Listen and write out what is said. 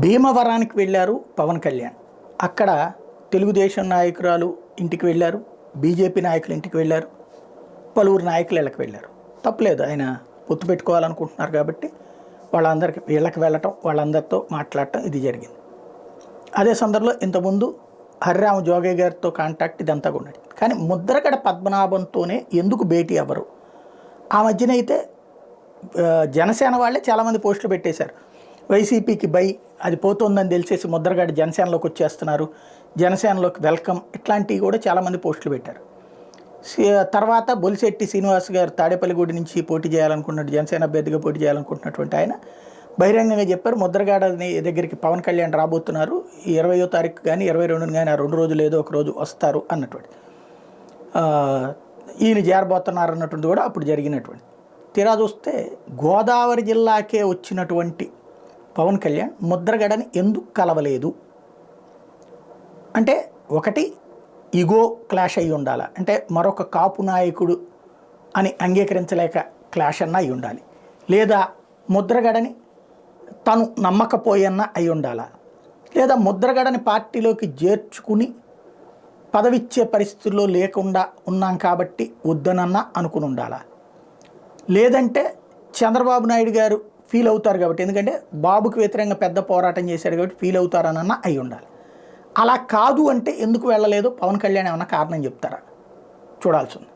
భీమవరానికి వెళ్ళారు పవన్ కళ్యాణ్. అక్కడ తెలుగుదేశం నాయకురాలు ఇంటికి వెళ్ళారు, బీజేపీ నాయకుల ఇంటికి వెళ్ళారు, పలువురు నాయకులు ఇళ్ళకి వెళ్ళారు. తప్పలేదు, ఆయన పొత్తు పెట్టుకోవాలనుకుంటున్నారు కాబట్టి వాళ్ళందరికీ వీళ్ళకి వెళ్ళటం, వాళ్ళందరితో మాట్లాడటం ఇది జరిగింది. అదే సందర్భంలో ఇంతకుముందు హరిరామ జోగయ్య గారితో కాంటాక్ట్ ఇదంతా కూడా ఉన్నది. కానీ ముద్రగడ పద్మనాభంతోనే ఎందుకు భేటీ అవ్వరు? ఆ మధ్యన అయితే జనసేన వాళ్ళే చాలామంది పోస్టులు పెట్టేశారు. వైసీపీకి అది పోతుందని తెలిసేసి ముద్రగడ జనసేనలోకి వచ్చేస్తున్నారు, జనసేనలోకి వెల్కమ్, ఇట్లాంటివి కూడా చాలామంది పోస్టులు పెట్టారు. తర్వాత బొలిశెట్టి శ్రీనివాస్ గారు తాడేపల్లిగూడి నుంచి పోటీ చేయాలనుకున్నట్టు, జనసేన అభ్యర్థిగా పోటీ చేయాలనుకుంటున్నటువంటి ఆయన బహిరంగంగా చెప్పారు, ముద్రగడ దగ్గరికి పవన్ కళ్యాణ్ రాబోతున్నారు, ఈ 20వ తారీఖు కానీ 22న కానీ ఆ 2 రోజులు ఏదో ఒక రోజు వస్తారు అన్నటువంటి, ఈయన చేరబోతున్నారు అన్నటువంటి కూడా అప్పుడు జరిగినటువంటి. తీరా చూస్తే గోదావరి జిల్లాకే వచ్చినటువంటి పవన్ కళ్యాణ్ ముద్రగడని ఎందుకు కలవలేదు అంటే, ఒకటి ఈగో క్లాష్ అయ్యి ఉండాలి, అంటే మరొక కాపు నాయకుడు అని అంగీకరించలేక క్లాష్ అన్న అయి ఉండాలి, లేదా ముద్రగడని తను నమ్మకపోయన్నా అయి ఉండాలా, లేదా ముద్రగడని పార్టీలోకి చేర్చుకుని పదవిచ్చే పరిస్థితుల్లో లేకుండా ఉన్నాం కాబట్టి వద్దనన్నా అనుకుని ఉండాలా, లేదంటే చంద్రబాబు నాయుడు గారు ఫీల్ అవుతారు కాబట్టి, ఎందుకంటే బాబుకి వ్యతిరేకంగా పెద్ద పోరాటం చేశారు కాబట్టి ఫీల్ అవుతారనన్నా అయి ఉండాలి. అలా కాదు అంటే ఎందుకు వెళ్ళలేదు పవన్ కళ్యాణ్ ఏమన్నా కారణం చెప్తారా? చూడాల్సి ఉంది.